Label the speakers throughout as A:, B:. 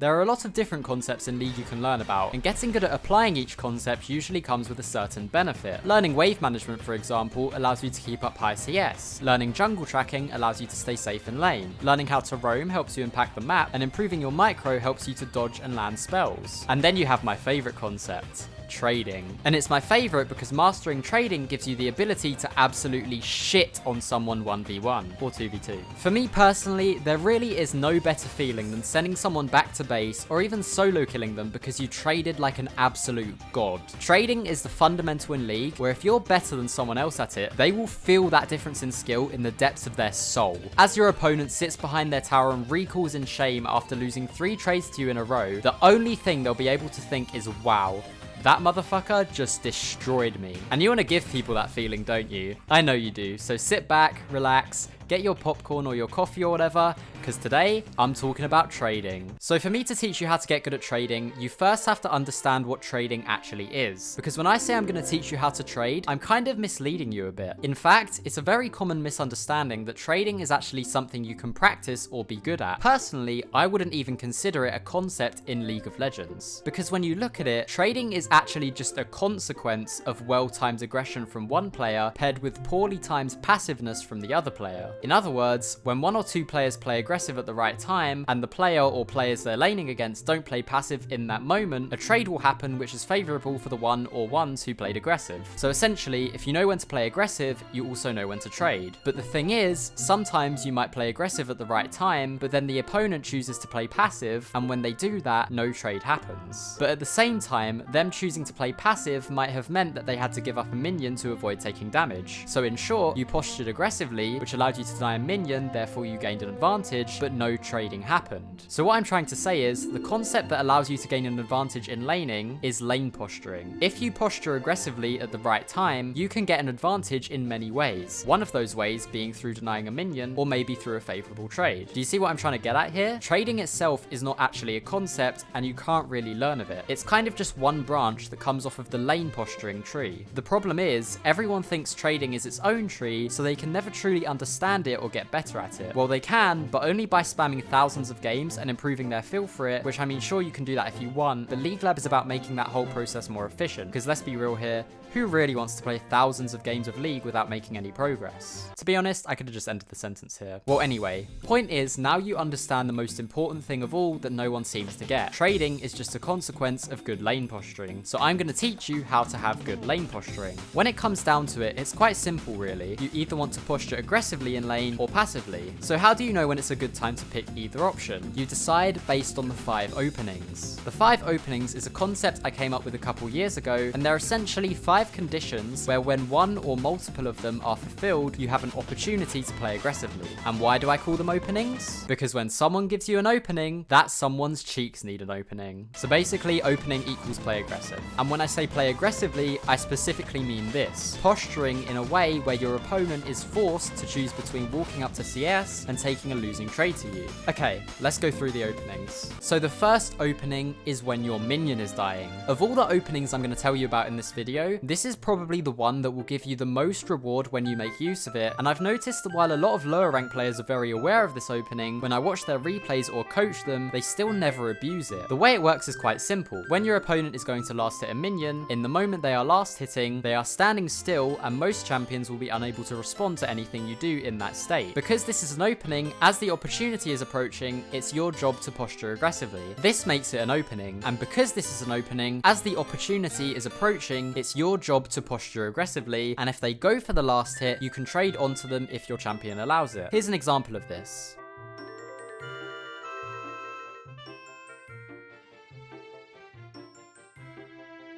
A: There are a lot of different concepts in League you can learn about, and getting good at applying each concept usually comes with a certain benefit. Learning wave management, for example, allows you to keep up high CS. Learning jungle tracking allows you to stay safe in lane. Learning how to roam helps you impact the map, and improving your micro helps you to dodge and land spells. And then you have my favorite concept: trading. And it's my favorite because mastering trading gives you the ability to absolutely shit on someone 1v1 or 2v2. For me personally, there really is no better feeling than sending someone back to base or even solo killing them because you traded like an absolute god. Trading is the fundamental in League where if you're better than someone else at it, they will feel that difference in skill in the depths of their soul. As your opponent sits behind their tower and recalls in shame after losing 3 trades to you in a row, the only thing they'll be able to think is, wow, that motherfucker just destroyed me. And you want to give people that feeling, don't you? I know you do. So sit back, relax, get your popcorn or your coffee or whatever, because today I'm talking about trading. So for me to teach you how to get good at trading, you first have to understand what trading actually is. Because when I say I'm going to teach you how to trade, I'm kind of misleading you a bit. In fact, it's a very common misunderstanding that trading is actually something you can practice or be good at. Personally, I wouldn't even consider it a concept in League of Legends. Because when you look at it, trading is actually just a consequence of well-timed aggression from one player paired with poorly timed passiveness from the other player. In other words, when 1 or 2 players play aggressive at the right time, and the player or players they're laning against don't play passive in that moment, a trade will happen which is favourable for the 1 or ones who played aggressive. So essentially, if you know when to play aggressive, you also know when to trade. But the thing is, sometimes you might play aggressive at the right time, but then the opponent chooses to play passive, and when they do that, no trade happens. But at the same time, them choosing to play passive might have meant that they had to give up a minion to avoid taking damage. So in short, you postured aggressively, which allowed you to deny a minion, therefore you gained an advantage, but no trading happened. So what I'm trying to say is, the concept that allows you to gain an advantage in laning is lane posturing. If you posture aggressively at the right time, you can get an advantage in many ways. One of those ways being through denying a minion, or maybe through a favourable trade. Do you see what I'm trying to get at here? Trading itself is not actually a concept, and you can't really learn of it. It's kind of just one branch that comes off of the lane posturing tree. The problem is, everyone thinks trading is its own tree, so they can never truly understand it or get better at it. Well, they can, but only by spamming thousands of games and improving their feel for it, which I mean, sure, you can do that if you want, but League Lab is about making that whole process more efficient, because let's be real here, who really wants to play thousands of games of League without making any progress? To be honest, I could have just ended the sentence here. Well, anyway, point is, now you understand the most important thing of all that no one seems to get. Trading is just a consequence of good lane posturing. So I'm going to teach you how to have good lane posturing. When it comes down to it, it's quite simple really. You either want to posture aggressively in lane or passively. So how do you know when it's a good time to pick either option? You decide based on the 5 openings. The 5 openings is a concept I came up with a couple years ago, and they're essentially 5 conditions where when one or multiple of them are fulfilled, you have an opportunity to play aggressively. And why do I call them openings? Because when someone gives you an opening, that someone's cheeks need an opening. So basically, opening equals play aggressive. And when I say play aggressively, I specifically mean this: posturing in a way where your opponent is forced to choose between walking up to CS and taking a losing trade to you. Okay, let's go through the openings. So the first opening is when your minion is dying. Of all the openings I'm going to tell you about in this video, this is probably the one that will give you the most reward when you make use of it, and I've noticed that while a lot of lower rank players are very aware of this opening, when I watch their replays or coach them, they still never abuse it. The way it works is quite simple. When your opponent is going to last hit a minion, in the moment they are last hitting, they are standing still, and most champions will be unable to respond to anything you do in that state. Because this is an opening, as the opportunity is approaching, it's your job to posture aggressively. This makes it an opening, and because this is an opening, as the opportunity is approaching, it's your job to posture aggressively, and if they go for the last hit, you can trade onto them if your champion allows it. Here's an example of this.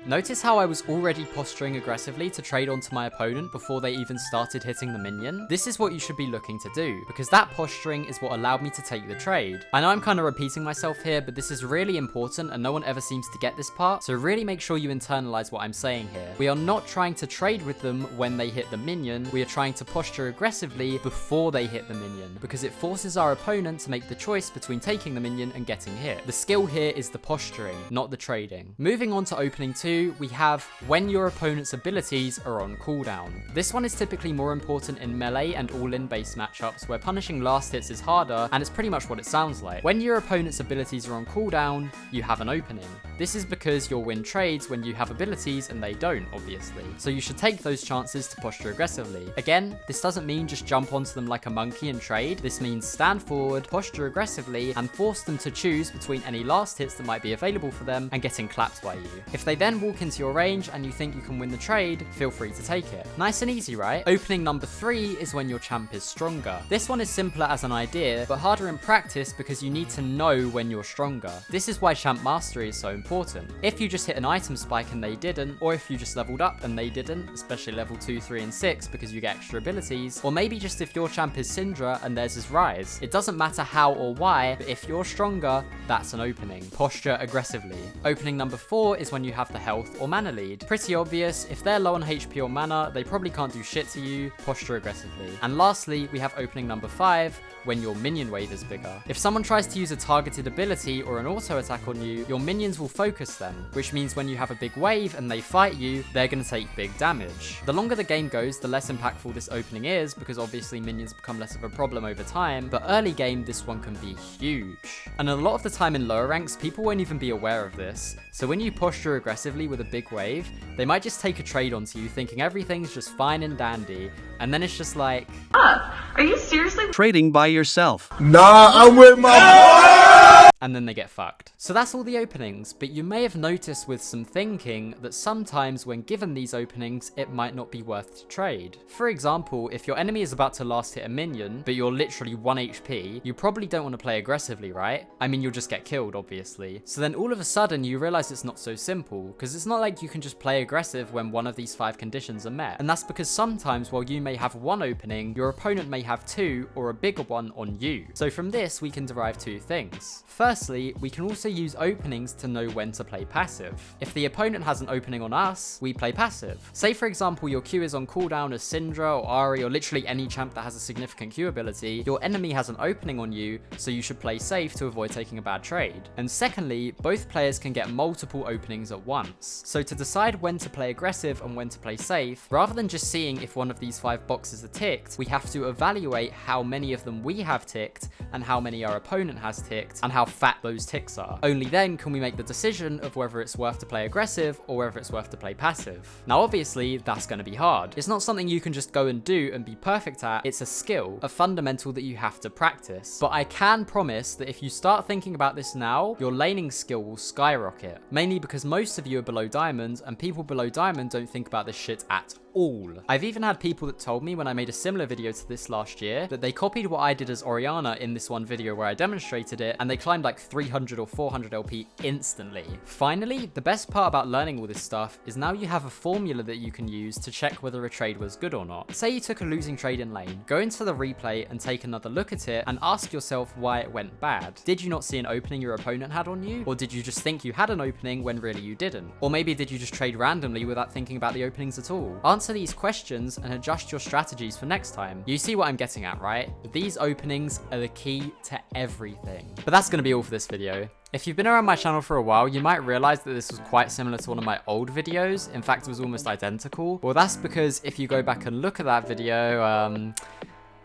A: Notice how I was already posturing aggressively to trade onto my opponent before they even started hitting the minion? This is what you should be looking to do, because that posturing is what allowed me to take the trade. I know I'm kind of repeating myself here, but this is really important and no one ever seems to get this part, so really make sure you internalize what I'm saying here. We are not trying to trade with them when they hit the minion, we are trying to posture aggressively before they hit the minion, because it forces our opponent to make the choice between taking the minion and getting hit. The skill here is the posturing, not the trading. Moving on to opening 2, 2, we have when your opponent's abilities are on cooldown. This one is typically more important in melee and all-in base matchups where punishing last hits is harder, and it's pretty much what it sounds like. When your opponent's abilities are on cooldown, you have an opening. This is because you'll win trades when you have abilities and they don't, obviously. So you should take those chances to posture aggressively. Again, this doesn't mean just jump onto them like a monkey and trade. This means stand forward, posture aggressively, and force them to choose between any last hits that might be available for them and getting clapped by you. If they then walk into your range and you think you can win the trade, feel free to take it. Nice and easy, right? Opening number 3 is when your champ is stronger. This one is simpler as an idea, but harder in practice because you need to know when you're stronger. This is why champ mastery is so important. If you just hit an item spike and they didn't, or if you just leveled up and they didn't, especially level 2, 3, and 6 because you get extra abilities, or maybe just if your champ is Syndra and theirs is Rise. It doesn't matter how or why, but if you're stronger, that's an opening. Posture aggressively. Opening number 4 is when you have the health or mana lead. Pretty obvious, if they're low on HP or mana, they probably can't do shit to you, posture aggressively. And lastly, we have opening number 5, when your minion wave is bigger. If someone tries to use a targeted ability or an auto attack on you, your minions will focus them, which means when you have a big wave and they fight you, they're going to take big damage. The longer the game goes, the less impactful this opening is, because obviously minions become less of a problem over time, but early game, this one can be huge. And a lot of the time in lower ranks, people won't even be aware of this, so when you posture aggressively with a big wave, they might just take a trade onto you thinking everything's just fine and dandy, and then it's just like,
B: are you seriously
C: trading by yourself?
D: Nah, I'm with my
A: and then they get fucked. So that's all the openings, but you may have noticed with some thinking that sometimes when given these openings, it might not be worth to trade. For example, if your enemy is about to last hit a minion, but you're literally 1 HP, you probably don't want to play aggressively, right? I mean, you'll just get killed, obviously. So then all of a sudden you realize it's not so simple, because it's not like you can just play aggressive when one of these 5 conditions are met. And that's because sometimes while you may have 1 opening, your opponent may have 2 or a bigger one on you. So from this, we can derive 2 things. Firstly, we can also use openings to know when to play passive. If the opponent has an opening on us, we play passive. Say for example, your Q is on cooldown as Syndra or Ahri or literally any champ that has a significant Q ability, your enemy has an opening on you, so you should play safe to avoid taking a bad trade. And secondly, both players can get multiple openings at once. So to decide when to play aggressive and when to play safe, rather than just seeing if one of these 5 boxes are ticked, we have to evaluate how many of them we have ticked and how many our opponent has ticked and how fat those ticks are. Only then can we make the decision of whether it's worth to play aggressive or whether it's worth to play passive. Now obviously that's going to be hard. It's not something you can just go and do and be perfect at, it's a skill, a fundamental that you have to practice. But I can promise that if you start thinking about this now, your laning skill will skyrocket. Mainly because most of you are below diamond and people below diamond don't think about this shit at all. I've even had people that told me when I made a similar video to this last year that they copied what I did as Orianna in this one video where I demonstrated it and they climbed like 300 or 400 LP instantly. Finally, the best part about learning all this stuff is now you have a formula that you can use to check whether a trade was good or not. Say you took a losing trade in lane, go into the replay and take another look at it and ask yourself why it went bad. Did you not see an opening your opponent had on you? Or did you just think you had an opening when really you didn't? Or maybe did you just trade randomly without thinking about the openings at all? Answer these questions and adjust your strategies for next time. You see what I'm getting at, right? These openings are the key to everything. But that's going to be all for this video. If you've been around my channel for a while, you might realize that this was quite similar to one of my old videos. In fact, it was almost identical. Well, that's because if you go back and look at that video,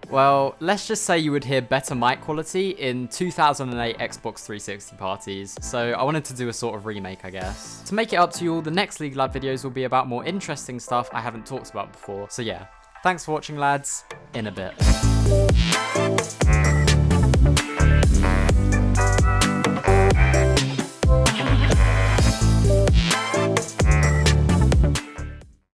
A: well, let's just say you would hear better mic quality in 2008 Xbox 360 parties, so I wanted to do a sort of remake, I guess. To make it up to you all, the next League Lad videos will be about more interesting stuff I haven't talked about before. So yeah, thanks for watching, lads. In a bit.